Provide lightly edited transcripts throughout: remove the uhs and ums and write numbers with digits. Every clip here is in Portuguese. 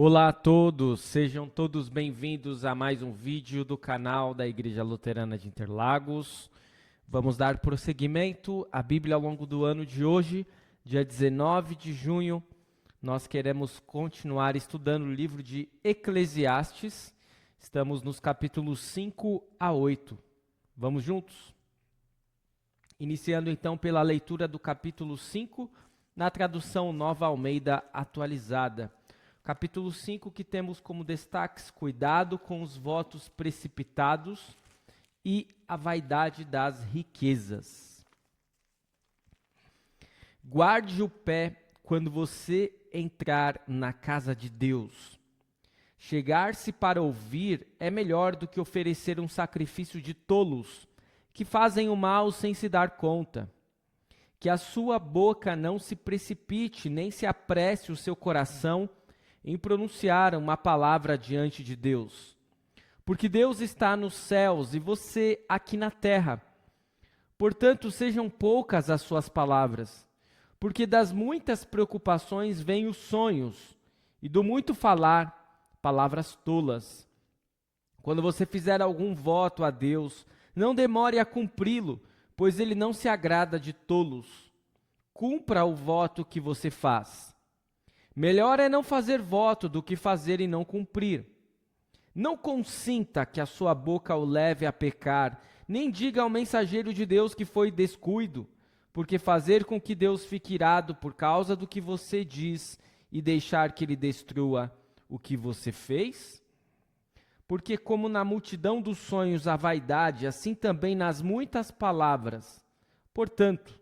Olá a todos, sejam todos bem-vindos a mais um vídeo do canal da Igreja Luterana de Interlagos. Vamos dar prosseguimento à Bíblia ao longo do ano de hoje, dia 19 de junho. Nós queremos continuar estudando o livro de Eclesiastes. Estamos nos capítulos 5 a 8. Vamos juntos? Iniciando então pela leitura do capítulo 5, na tradução Nova Almeida atualizada. Capítulo 5, que temos como destaques: cuidado com os votos precipitados e a vaidade das riquezas. Guarde o pé quando você entrar na casa de Deus. Chegar-se para ouvir é melhor do que oferecer um sacrifício de tolos, que fazem o mal sem se dar conta. Que a sua boca não se precipite, nem se apresse o seu coração em pronunciar uma palavra diante de Deus. Porque Deus está nos céus e você aqui na terra. Portanto, sejam poucas as suas palavras, porque das muitas preocupações vêm os sonhos, e do muito falar, palavras tolas. Quando você fizer algum voto a Deus, não demore a cumpri-lo, pois ele não se agrada de tolos. Cumpra o voto que você faz. Melhor é não fazer voto do que fazer e não cumprir. Não consinta que a sua boca o leve a pecar, nem diga ao mensageiro de Deus que foi descuido, porque fazer com que Deus fique irado por causa do que você diz e deixar que ele destrua o que você fez? Porque como na multidão dos sonhos há vaidade, assim também nas muitas palavras. Portanto,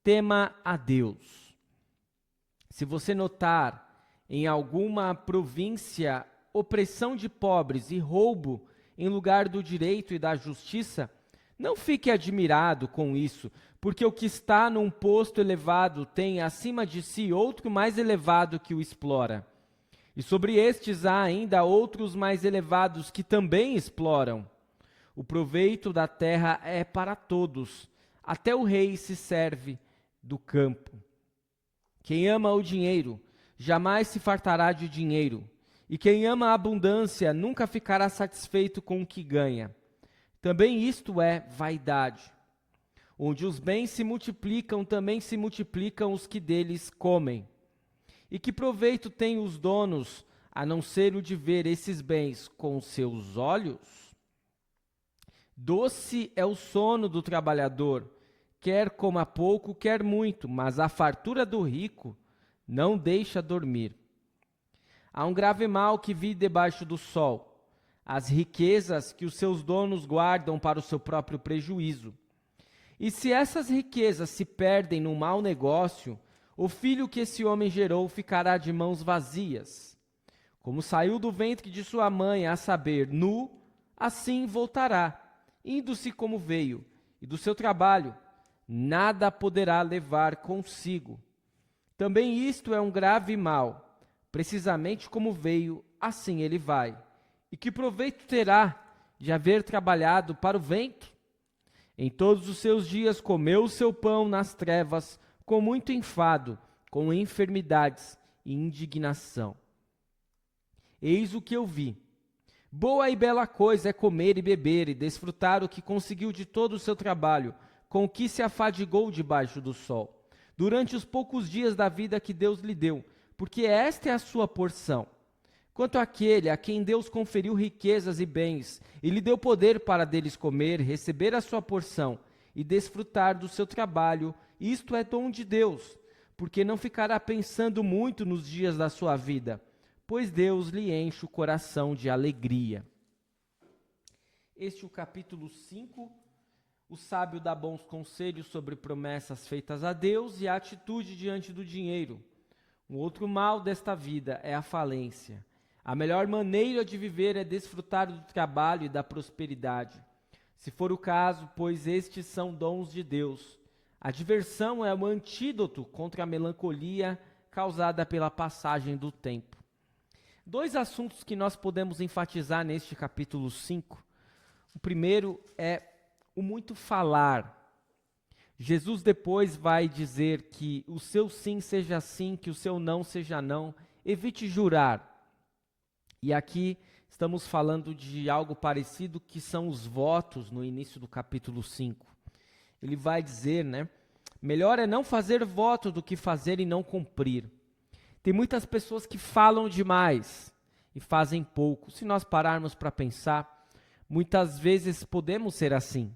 tema a Deus. Se você notar em alguma província opressão de pobres e roubo em lugar do direito e da justiça, não fique admirado com isso, porque o que está num posto elevado tem acima de si outro mais elevado que o explora. E sobre estes há ainda outros mais elevados que também exploram. O proveito da terra é para todos, até o rei se serve do campo. Quem ama o dinheiro jamais se fartará de dinheiro, e quem ama a abundância nunca ficará satisfeito com o que ganha. Também isto é vaidade. Onde os bens se multiplicam, também se multiplicam os que deles comem. E que proveito têm os donos, a não ser o de ver esses bens com seus olhos? Doce é o sono do trabalhador, quer coma pouco, quer muito, mas a fartura do rico não deixa dormir. Há um grave mal que vi debaixo do sol, as riquezas que os seus donos guardam para o seu próprio prejuízo. E se essas riquezas se perdem num mau negócio, o filho que esse homem gerou ficará de mãos vazias. Como saiu do ventre de sua mãe, a saber, nu, assim voltará, indo-se como veio, e do seu trabalho nada poderá levar consigo. Também isto é um grave mal. Precisamente como veio, assim ele vai. E que proveito terá de haver trabalhado para o vento? Em todos os seus dias comeu o seu pão nas trevas, com muito enfado, com enfermidades e indignação. Eis o que eu vi. Boa e bela coisa é comer e beber e desfrutar o que conseguiu de todo o seu trabalho, com o que se afadigou debaixo do sol, durante os poucos dias da vida que Deus lhe deu, porque esta é a sua porção. Quanto àquele a quem Deus conferiu riquezas e bens, e lhe deu poder para deles comer, receber a sua porção e desfrutar do seu trabalho, isto é dom de Deus, porque não ficará pensando muito nos dias da sua vida, pois Deus lhe enche o coração de alegria. Este é o capítulo 5. O sábio dá bons conselhos sobre promessas feitas a Deus e a atitude diante do dinheiro. Um outro mal desta vida é a falência. A melhor maneira de viver é desfrutar do trabalho e da prosperidade. Se for o caso, pois estes são dons de Deus. A diversão é o antídoto contra a melancolia causada pela passagem do tempo. Dois assuntos que nós podemos enfatizar neste capítulo 5. O primeiro é o muito falar. Jesus depois vai dizer que o seu sim seja sim, que o seu não seja não. Evite jurar. E aqui estamos falando de algo parecido, que são os votos no início do capítulo 5. Ele vai dizer, né? Melhor é não fazer voto do que fazer e não cumprir. Tem muitas pessoas que falam demais e fazem pouco. Se nós pararmos para pensar, muitas vezes podemos ser assim.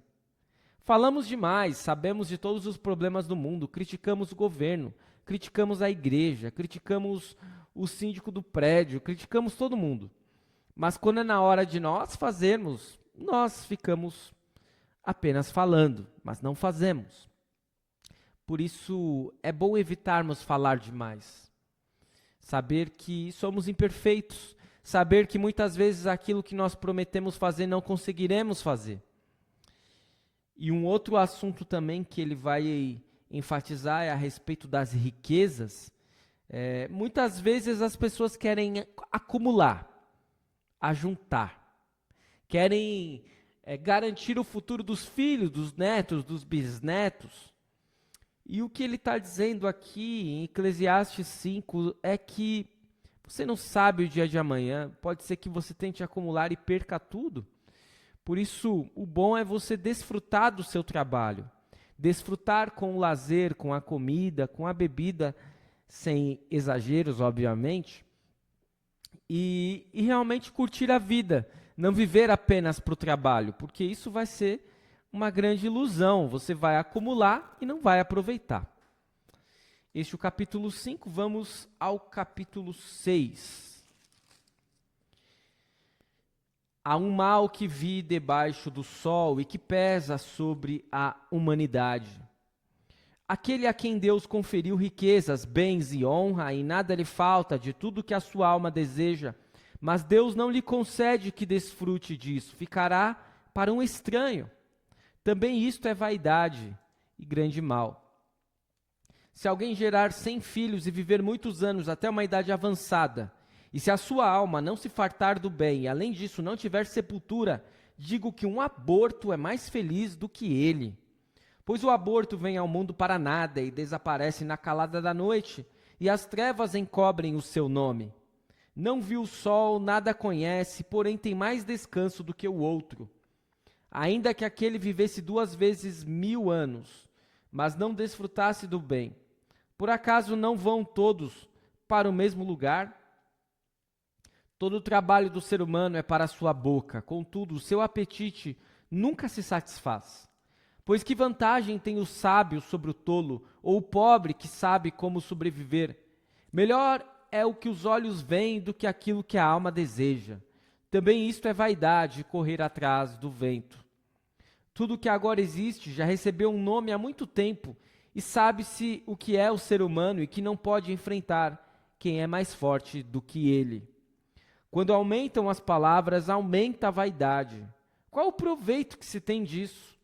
Falamos demais, sabemos de todos os problemas do mundo, criticamos o governo, criticamos a igreja, criticamos o síndico do prédio, criticamos todo mundo. Mas quando é na hora de nós fazermos, nós ficamos apenas falando, mas não fazemos. Por isso, é bom evitarmos falar demais. Saber que somos imperfeitos, saber que muitas vezes aquilo que nós prometemos fazer não conseguiremos fazer. E um outro assunto também que ele vai enfatizar é a respeito das riquezas. Muitas vezes as pessoas querem acumular, ajuntar, querem garantir o futuro dos filhos, dos netos, dos bisnetos. E o que ele está dizendo aqui em Eclesiastes 5 é que você não sabe o dia de amanhã, pode ser que você tente acumular e perca tudo. Por isso, o bom é você desfrutar do seu trabalho, desfrutar com o lazer, com a comida, com a bebida, sem exageros, obviamente, e realmente curtir a vida, não viver apenas para o trabalho, porque isso vai ser uma grande ilusão, você vai acumular e não vai aproveitar. Este é o capítulo 5, vamos ao capítulo 6. Há um mal que vi debaixo do sol e que pesa sobre a humanidade. Aquele a quem Deus conferiu riquezas, bens e honra, e nada lhe falta de tudo que a sua alma deseja, mas Deus não lhe concede que desfrute disso, ficará para um estranho. Também isto é vaidade e grande mal. Se alguém gerar 100 filhos e viver muitos anos até uma idade avançada, e se a sua alma não se fartar do bem, e além disso não tiver sepultura, digo que um aborto é mais feliz do que ele. Pois o aborto vem ao mundo para nada e desaparece na calada da noite, e as trevas encobrem o seu nome. Não viu o sol, nada conhece, porém tem mais descanso do que o outro. Ainda que aquele vivesse 2 vezes 1000 anos, mas não desfrutasse do bem. Por acaso não vão todos para o mesmo lugar? Todo o trabalho do ser humano é para a sua boca, contudo, o seu apetite nunca se satisfaz. Pois que vantagem tem o sábio sobre o tolo, ou o pobre que sabe como sobreviver? Melhor é o que os olhos veem do que aquilo que a alma deseja. Também isto é vaidade, correr atrás do vento. Tudo que agora existe já recebeu um nome há muito tempo, e sabe-se o que é o ser humano e que não pode enfrentar quem é mais forte do que ele. Quando aumentam as palavras, aumenta a vaidade. Qual o proveito que se tem disso?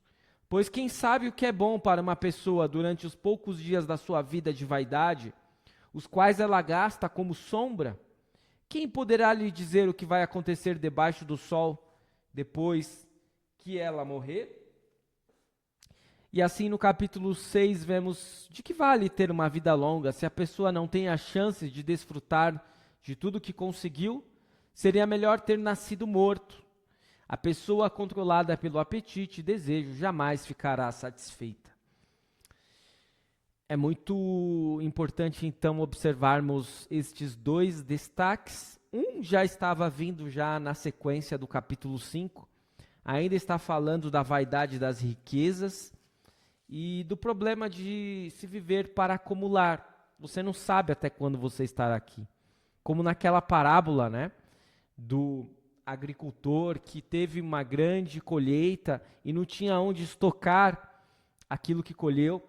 Pois quem sabe o que é bom para uma pessoa durante os poucos dias da sua vida de vaidade, os quais ela gasta como sombra? Quem poderá lhe dizer o que vai acontecer debaixo do sol depois que ela morrer? E assim no capítulo 6 vemos de que vale ter uma vida longa se a pessoa não tem a chance de desfrutar de tudo que conseguiu. Seria melhor ter nascido morto. A pessoa controlada pelo apetite e desejo jamais ficará satisfeita. É muito importante, então, observarmos estes 2 destaques. Um já estava vindo já na sequência do capítulo 5. Ainda está falando da vaidade das riquezas e do problema de se viver para acumular. Você não sabe até quando você estará aqui. Como naquela parábola, né? Do agricultor que teve uma grande colheita e não tinha onde estocar aquilo que colheu.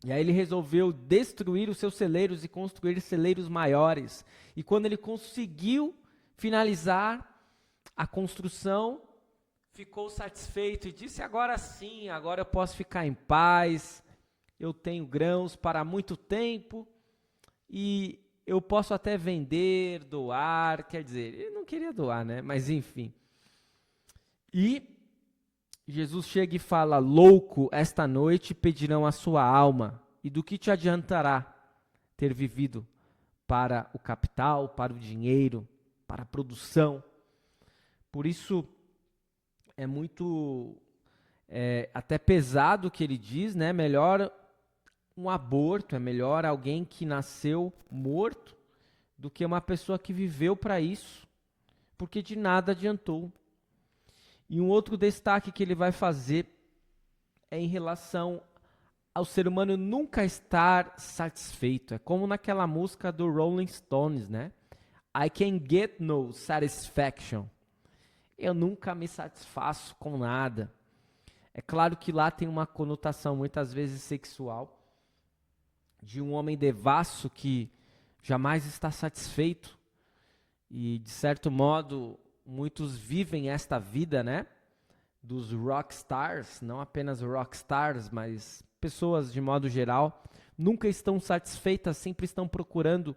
E aí ele resolveu destruir os seus celeiros e construir celeiros maiores. E quando ele conseguiu finalizar a construção, ficou satisfeito e disse: agora sim, agora eu posso ficar em paz, eu tenho grãos para muito tempo e eu posso até vender, doar, quer dizer, ele não queria doar, né? Mas enfim. E Jesus chega e fala: louco, esta noite pedirão a sua alma, e do que te adiantará ter vivido para o capital, para o dinheiro? para a produção. Por isso, é muito até pesado o que ele diz, né? Melhor um aborto, é melhor alguém que nasceu morto do que uma pessoa que viveu para isso, porque de nada adiantou. E um outro destaque que ele vai fazer é em relação ao ser humano nunca estar satisfeito. É como naquela música do Rolling Stones, né? I can get no satisfaction. Eu nunca me satisfaço com nada. É claro que lá tem uma conotação muitas vezes sexual, de um homem devasso que jamais está satisfeito. E, de certo modo, muitos vivem esta vida, né? Dos rockstars, não apenas rockstars, mas pessoas de modo geral, nunca estão satisfeitas, sempre estão procurando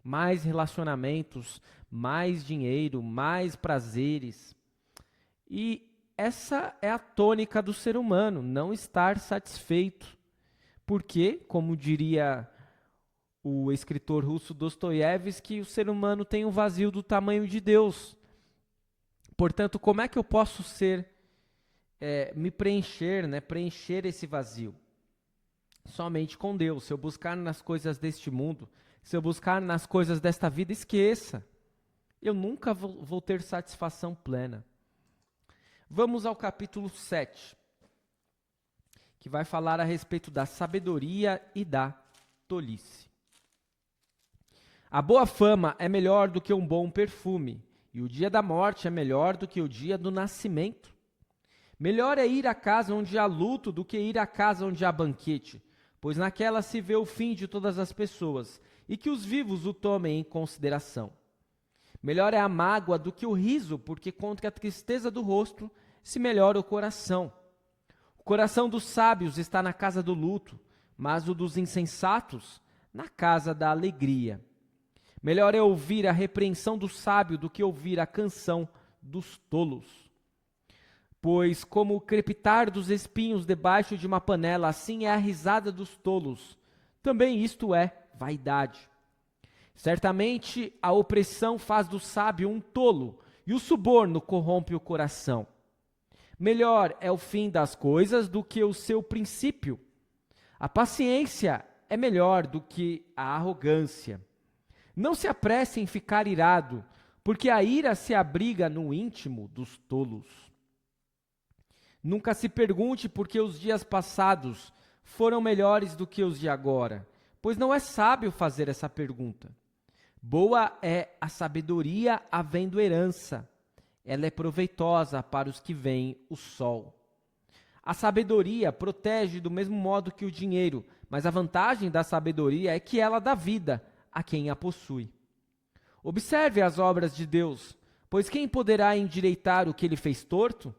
mais relacionamentos, mais dinheiro, mais prazeres. E essa é a tônica do ser humano, não estar satisfeito. Porque, como diria o escritor russo Dostoiévski, o ser humano tem um vazio do tamanho de Deus. Portanto, como é que eu posso me preencher, né? Preencher esse vazio? Somente com Deus. Se eu buscar nas coisas deste mundo, se eu buscar nas coisas desta vida, esqueça. Eu nunca vou ter satisfação plena. Vamos ao capítulo 7, que vai falar a respeito da sabedoria e da tolice. A boa fama é melhor do que um bom perfume, e o dia da morte é melhor do que o dia do nascimento. Melhor é ir à casa onde há luto do que ir à casa onde há banquete, pois naquela se vê o fim de todas as pessoas, e que os vivos o tomem em consideração. Melhor é a mágoa do que o riso, porque contra a tristeza do rosto se melhora o coração. O coração dos sábios está na casa do luto, mas o dos insensatos na casa da alegria. Melhor é ouvir a repreensão do sábio do que ouvir a canção dos tolos. Pois como o crepitar dos espinhos debaixo de uma panela, assim é a risada dos tolos. Também isto é vaidade. Certamente a opressão faz do sábio um tolo, e o suborno corrompe o coração. Melhor é o fim das coisas do que o seu princípio. A paciência é melhor do que a arrogância. Não se apresse em ficar irado, porque a ira se abriga no íntimo dos tolos. Nunca se pergunte por que os dias passados foram melhores do que os de agora, pois não é sábio fazer essa pergunta. Boa é a sabedoria havendo herança. Ela é proveitosa para os que veem o sol. A sabedoria protege do mesmo modo que o dinheiro, mas a vantagem da sabedoria é que ela dá vida a quem a possui. Observe as obras de Deus, pois quem poderá endireitar o que ele fez torto?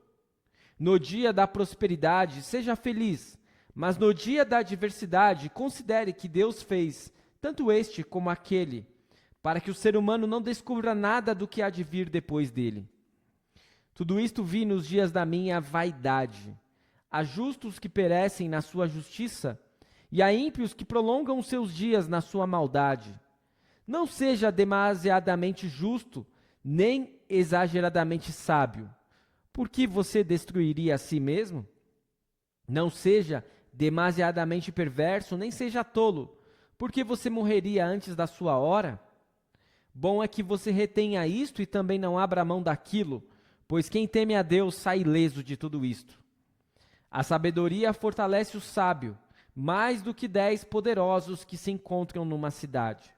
No dia da prosperidade, seja feliz, mas no dia da adversidade, considere que Deus fez tanto este como aquele, para que o ser humano não descubra nada do que há de vir depois dele. Tudo isto vi nos dias da minha vaidade. Há justos que perecem na sua justiça, e há ímpios que prolongam os seus dias na sua maldade. Não seja demasiadamente justo, nem exageradamente sábio. Por que você destruiria a si mesmo? Não seja demasiadamente perverso, nem seja tolo, porque você morreria antes da sua hora. Bom é que você retenha isto e também não abra mão daquilo, pois quem teme a Deus sai ileso de tudo isto. A sabedoria fortalece o sábio, mais do que 10 poderosos que se encontram numa cidade.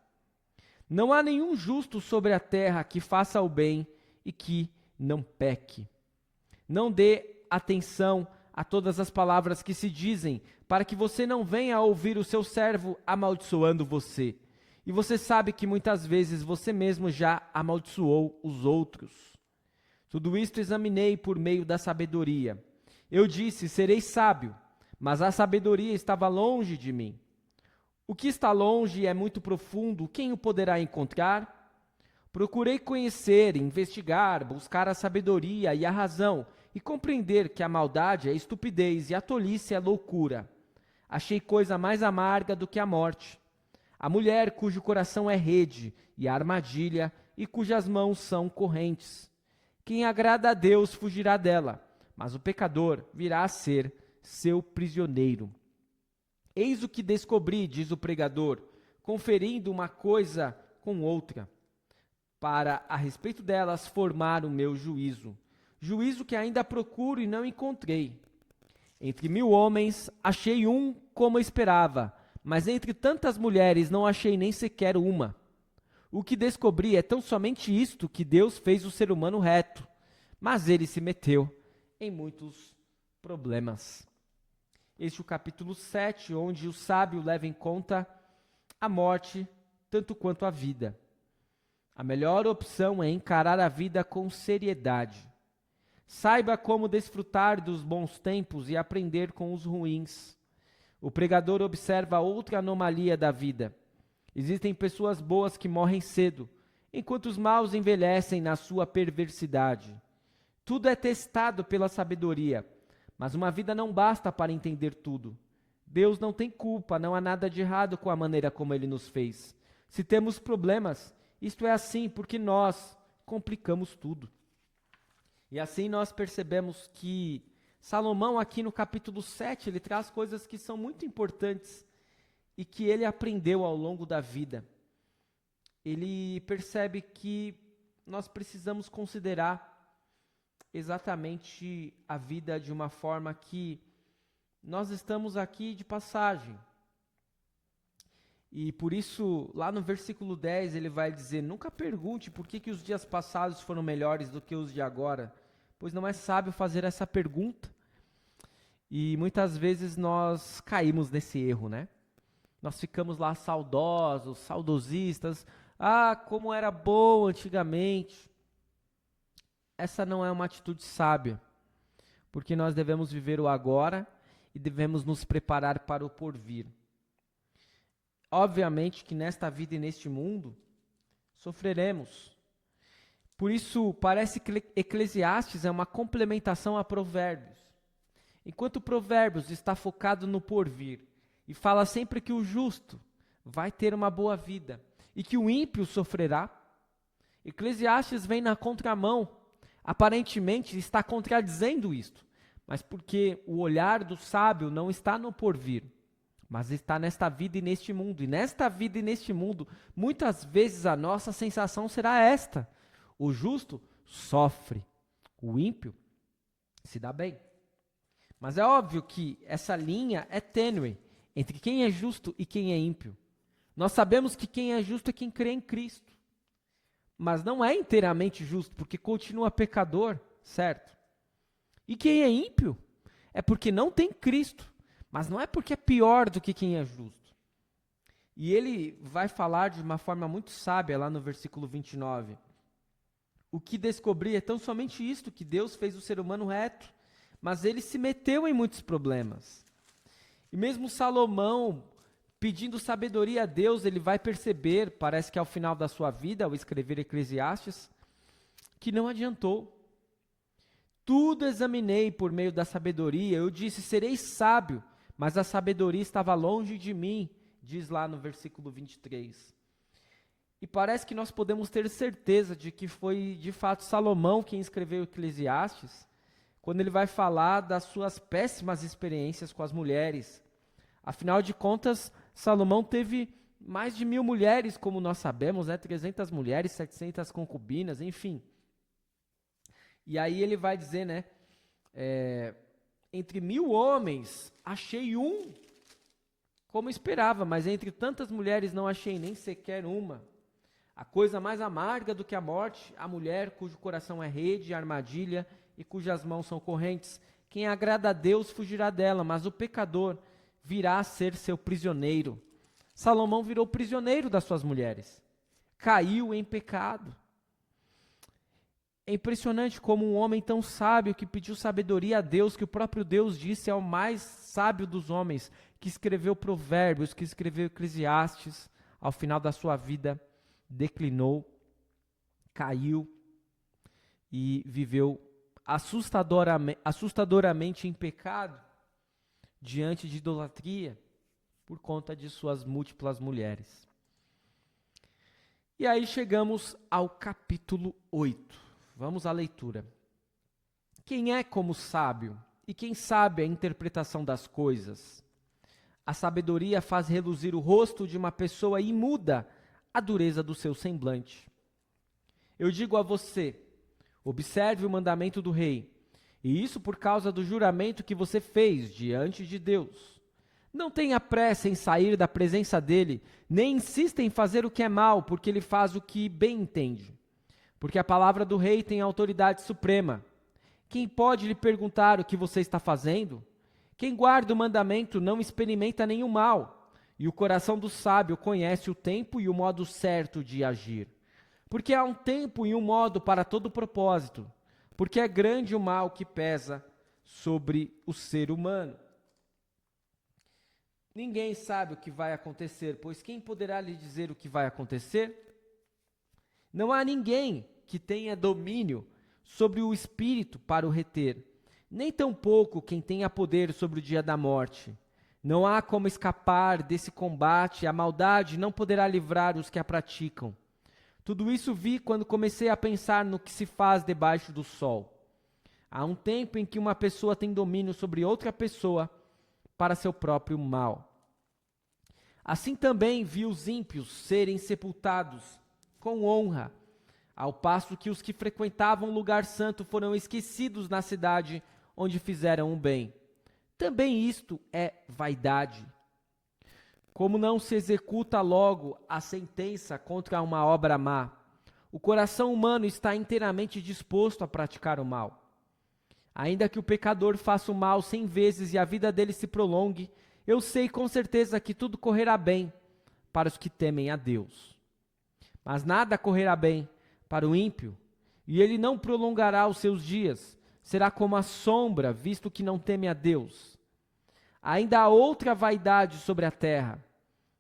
Não há nenhum justo sobre a terra que faça o bem e que não peque. Não dê atenção a todas as palavras que se dizem, para que você não venha a ouvir o seu servo amaldiçoando você. E você sabe que muitas vezes você mesmo já amaldiçoou os outros. Tudo isto examinei por meio da sabedoria. Eu disse, serei sábio, mas a sabedoria estava longe de mim. O que está longe é muito profundo, quem o poderá encontrar? Procurei conhecer, investigar, buscar a sabedoria e a razão, e compreender que a maldade é estupidez e a tolice é loucura. Achei coisa mais amarga do que a morte. a mulher cujo coração é rede e armadilha e cujas mãos são correntes. Quem agrada a Deus fugirá dela, mas o pecador virá a ser seu prisioneiro. Eis o que descobri, diz o pregador, conferindo uma coisa com outra, para a respeito delas formar o meu juízo. Juízo que ainda procuro e não encontrei. Entre 1000 homens achei um como esperava, mas entre tantas mulheres não achei nem sequer uma. O que descobri é tão somente isto, que Deus fez o ser humano reto, mas ele se meteu em muitos problemas. Este é o capítulo 7, onde o sábio leva em conta a morte tanto quanto a vida. A melhor opção é encarar a vida com seriedade. Saiba como desfrutar dos bons tempos e aprender com os ruins. O pregador observa outra anomalia da vida. Existem pessoas boas que morrem cedo, enquanto os maus envelhecem na sua perversidade. Tudo é testado pela sabedoria, mas uma vida não basta para entender tudo. Deus não tem culpa, não há nada de errado com a maneira como Ele nos fez. Se temos problemas, isto é assim porque nós complicamos tudo. E assim nós percebemos que Salomão aqui no capítulo 7, ele traz coisas que são muito importantes e que ele aprendeu ao longo da vida. Ele percebe que nós precisamos considerar exatamente a vida de uma forma que nós estamos aqui de passagem. E por isso, lá no versículo 10, ele vai dizer: nunca pergunte por que os dias passados foram melhores do que os de agora, pois não é sábio fazer essa pergunta. E muitas vezes nós caímos nesse erro, né? Nós ficamos lá saudosos, saudosistas. Ah, como era bom antigamente. Essa não é uma atitude sábia, porque nós devemos viver o agora e devemos nos preparar para o porvir. Obviamente que nesta vida e neste mundo sofreremos. Por isso, parece que Eclesiastes é uma complementação a Provérbios. Enquanto Provérbios está focado no porvir e fala sempre que o justo vai ter uma boa vida e que o ímpio sofrerá, Eclesiastes vem na contramão. Aparentemente está contradizendo isto, mas porque o olhar do sábio não está no porvir, mas está nesta vida e neste mundo. E nesta vida e neste mundo, muitas vezes a nossa sensação será esta: o justo sofre, o ímpio se dá bem. Mas é óbvio que essa linha é tênue entre quem é justo e quem é ímpio. Nós sabemos que quem é justo é quem crê em Cristo, mas não é inteiramente justo, porque continua pecador, certo? E quem é ímpio é porque não tem Cristo, mas não é porque é pior do que quem é justo. E ele vai falar de uma forma muito sábia lá no versículo 29. O que descobri é tão somente isto, que Deus fez o ser humano reto, mas ele se meteu em muitos problemas. E mesmo Salomão, pedindo sabedoria a Deus, ele vai perceber, parece que ao final da sua vida, ao escrever Eclesiastes, que não adiantou. Tudo examinei por meio da sabedoria, eu disse: serei sábio, mas a sabedoria estava longe de mim, diz lá no versículo 23. E parece que nós podemos ter certeza de que foi de fato Salomão quem escreveu Eclesiastes, quando ele vai falar das suas péssimas experiências com as mulheres. Afinal de contas, Salomão teve mais de 1000 mulheres, como nós sabemos, né? 300 mulheres, 700 concubinas, enfim. E aí ele vai dizer, né? Entre 1000 homens, achei um como esperava, mas entre tantas mulheres não achei nem sequer uma. A coisa mais amarga do que a morte, a mulher cujo coração é rede, armadilha e cujas mãos são correntes. Quem agrada a Deus fugirá dela, mas o pecador virá a ser seu prisioneiro. Salomão virou prisioneiro das suas mulheres. Caiu em pecado. É impressionante como um homem tão sábio, que pediu sabedoria a Deus, que o próprio Deus disse é o mais sábio dos homens, que escreveu Provérbios, que escreveu Eclesiastes, ao final da sua vida declinou, caiu e viveu assustadoramente em pecado, diante de idolatria. por conta de suas múltiplas mulheres. E aí chegamos ao capítulo 8. Vamos à leitura. Quem é como sábio? E quem sabe a interpretação das coisas? A sabedoria faz reluzir o rosto de uma pessoa e muda a dureza do seu semblante. Eu digo a você, observe o mandamento do rei, e isso por causa do juramento que você fez diante de Deus. Não tenha pressa em sair da presença dele, nem insista em fazer o que é mal, porque ele faz o que bem entende. Porque a palavra do rei tem autoridade suprema. Quem pode lhe perguntar o que você está fazendo? Quem guarda o mandamento não experimenta nenhum mal, e o coração do sábio conhece o tempo e o modo certo de agir. Porque há um tempo e um modo para todo propósito, porque é grande o mal que pesa sobre o ser humano. Ninguém sabe o que vai acontecer, pois quem poderá lhe dizer o que vai acontecer? Não há ninguém que tenha domínio sobre o espírito para o reter, nem tampouco quem tenha poder sobre o dia da morte. Não há como escapar desse combate, a maldade não poderá livrar os que a praticam. Tudo isso vi quando comecei a pensar no que se faz debaixo do sol. Há um tempo em que uma pessoa tem domínio sobre outra pessoa para seu próprio mal. Assim também vi os ímpios serem sepultados com honra, ao passo que os que frequentavam o lugar santo foram esquecidos na cidade onde fizeram o bem. Também isto é vaidade. Como não se executa logo a sentença contra uma obra má, o coração humano está inteiramente disposto a praticar o mal. Ainda que o pecador faça o mal 100 vezes e a vida dele se prolongue, eu sei com certeza que tudo correrá bem para os que temem a Deus. Mas nada correrá bem para o ímpio, e ele não prolongará os seus dias, será como a sombra, visto que não teme a Deus. Ainda há outra vaidade sobre a terra,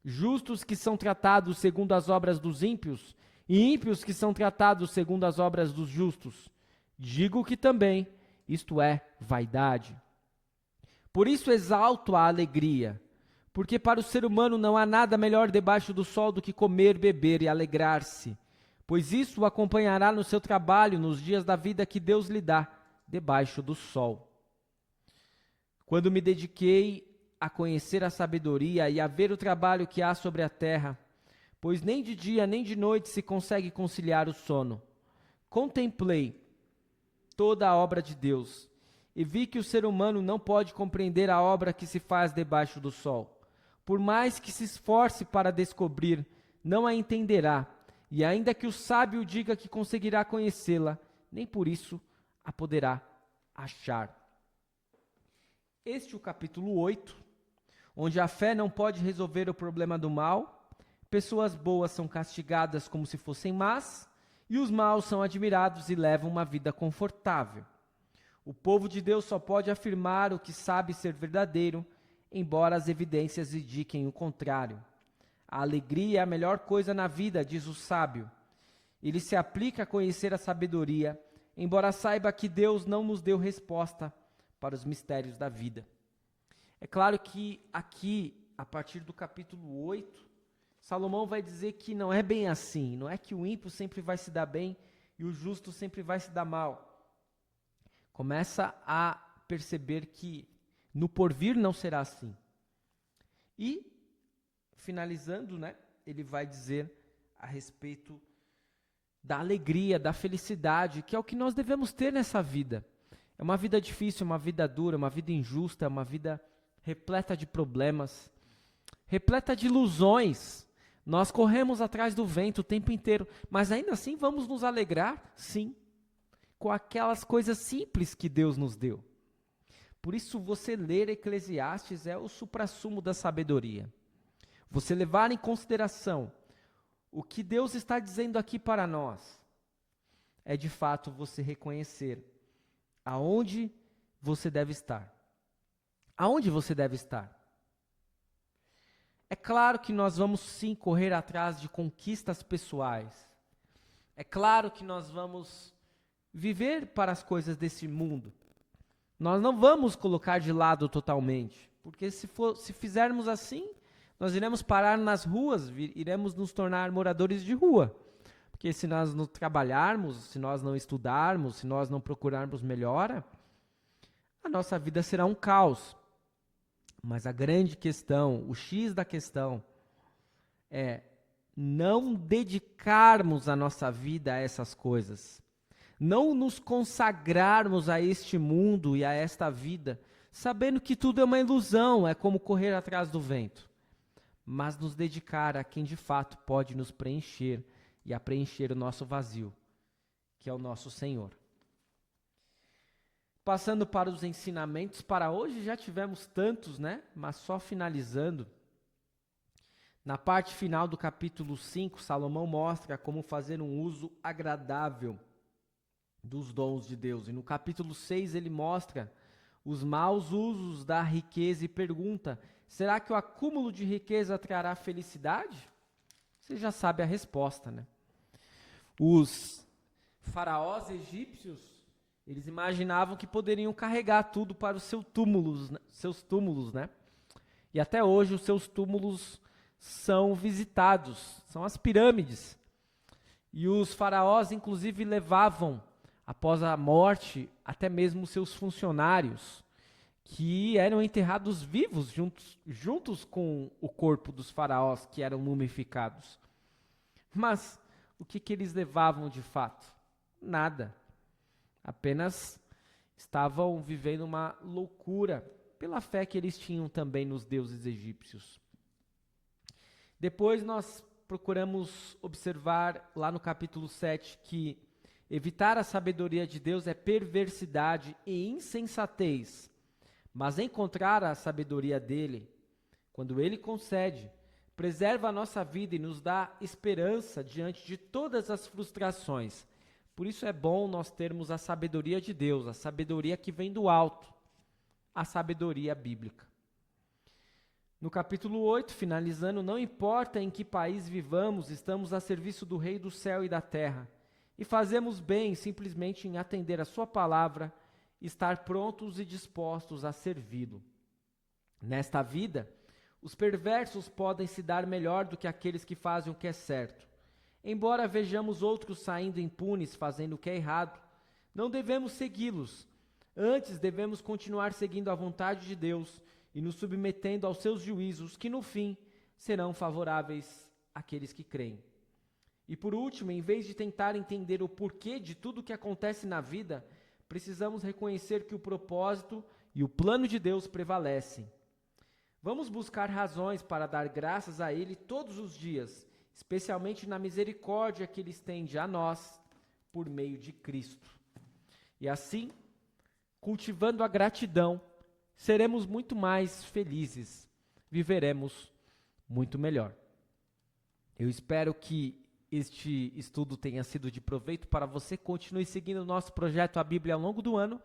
justos que são tratados segundo as obras dos ímpios, e ímpios que são tratados segundo as obras dos justos. Digo que também isto é vaidade. Por isso exalto a alegria, porque para o ser humano não há nada melhor debaixo do sol do que comer, beber e alegrar-se, pois isso o acompanhará no seu trabalho nos dias da vida que Deus lhe dá debaixo do sol. Quando me dediquei a conhecer a sabedoria e a ver o trabalho que há sobre a terra, pois nem de dia nem de noite se consegue conciliar o sono, contemplei toda a obra de Deus, e vi que o ser humano não pode compreender a obra que se faz debaixo do sol. Por mais que se esforce para descobrir, não a entenderá, e ainda que o sábio diga que conseguirá conhecê-la, nem por isso a poderá achar. Este é o capítulo 8, onde a fé não pode resolver o problema do mal, pessoas boas são castigadas como se fossem más, e os maus são admirados e levam uma vida confortável. O povo de Deus só pode afirmar o que sabe ser verdadeiro, embora as evidências indiquem o contrário. A alegria é a melhor coisa na vida, diz o sábio. Ele se aplica a conhecer a sabedoria, embora saiba que Deus não nos deu resposta para os mistérios da vida. É claro que aqui, a partir do capítulo 8, Salomão vai dizer que não é bem assim, não é que o ímpio sempre vai se dar bem e o justo sempre vai se dar mal. Começa a perceber que no porvir não será assim. E, finalizando, ele vai dizer a respeito da alegria, da felicidade, que é o que nós devemos ter nessa vida. É uma vida difícil, uma vida dura, uma vida injusta, uma vida repleta de problemas, repleta de ilusões. Nós corremos atrás do vento o tempo inteiro, mas ainda assim vamos nos alegrar, sim, com aquelas coisas simples que Deus nos deu. Por isso, você ler Eclesiastes é o suprassumo da sabedoria. Você levar em consideração o que Deus está dizendo aqui para nós, é de fato você reconhecer aonde você deve estar. Aonde você deve estar? É claro que nós vamos sim correr atrás de conquistas pessoais. É claro que nós vamos viver para as coisas desse mundo. Nós não vamos colocar de lado totalmente, porque se fizermos assim, Nós iremos parar nas ruas, iremos nos tornar moradores de rua. Porque se nós não trabalharmos, se nós não estudarmos, se nós não procurarmos melhora, a nossa vida será um caos. Mas a grande questão, o X da questão, é não dedicarmos a nossa vida a essas coisas. Não nos consagrarmos a este mundo e a esta vida, sabendo que tudo é uma ilusão, é como correr atrás do vento. Mas nos dedicar a quem de fato pode nos preencher e a preencher o nosso vazio, que é o nosso Senhor. Passando para os ensinamentos para hoje, já tivemos tantos, né? Mas só finalizando. Na parte final do capítulo 5, Salomão mostra como fazer um uso agradável dos dons de Deus. E no capítulo 6 ele mostra os maus usos da riqueza e pergunta: será que o acúmulo de riqueza trará felicidade? Você já sabe a resposta, né? Os faraós egípcios, eles imaginavam que poderiam carregar tudo para os seus túmulos, né? E até hoje os seus túmulos são visitados, são as pirâmides. E os faraós, inclusive, levavam, após a morte, até mesmo seus funcionários, que eram enterrados vivos juntos com o corpo dos faraós, que eram mumificados. Mas o que eles levavam de fato? Nada. Apenas estavam vivendo uma loucura pela fé que eles tinham também nos deuses egípcios. Depois nós procuramos observar lá no capítulo 7 que evitar a sabedoria de Deus é perversidade e insensatez, mas encontrar a sabedoria dele, quando ele concede, preserva a nossa vida e nos dá esperança diante de todas as frustrações. Por isso é bom nós termos a sabedoria de Deus, a sabedoria que vem do alto, a sabedoria bíblica. No capítulo 8, finalizando, não importa em que país vivamos, estamos a serviço do Rei do céu e da terra, e fazemos bem simplesmente em atender a sua palavra, estar prontos e dispostos a servi-lo. Nesta vida, os perversos podem se dar melhor do que aqueles que fazem o que é certo. Embora vejamos outros saindo impunes fazendo o que é errado, não devemos segui-los. Antes, devemos continuar seguindo a vontade de Deus e nos submetendo aos seus juízos, que no fim serão favoráveis àqueles que creem. E por último, em vez de tentar entender o porquê de tudo o que acontece na vida, precisamos reconhecer que o propósito e o plano de Deus prevalecem. Vamos buscar razões para dar graças a Ele todos os dias, especialmente na misericórdia que Ele estende a nós por meio de Cristo. E assim, cultivando a gratidão, seremos muito mais felizes, viveremos muito melhor. Eu espero que este estudo tenha sido de proveito para você. Continue seguindo o nosso projeto A Bíblia ao longo do ano.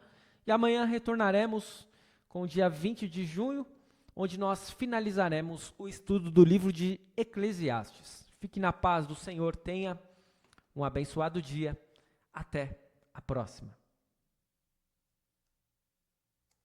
E amanhã retornaremos com o dia 20 de junho, onde nós finalizaremos o estudo do livro de Eclesiastes. Fique na paz do Senhor, tenha um abençoado dia. Até a próxima.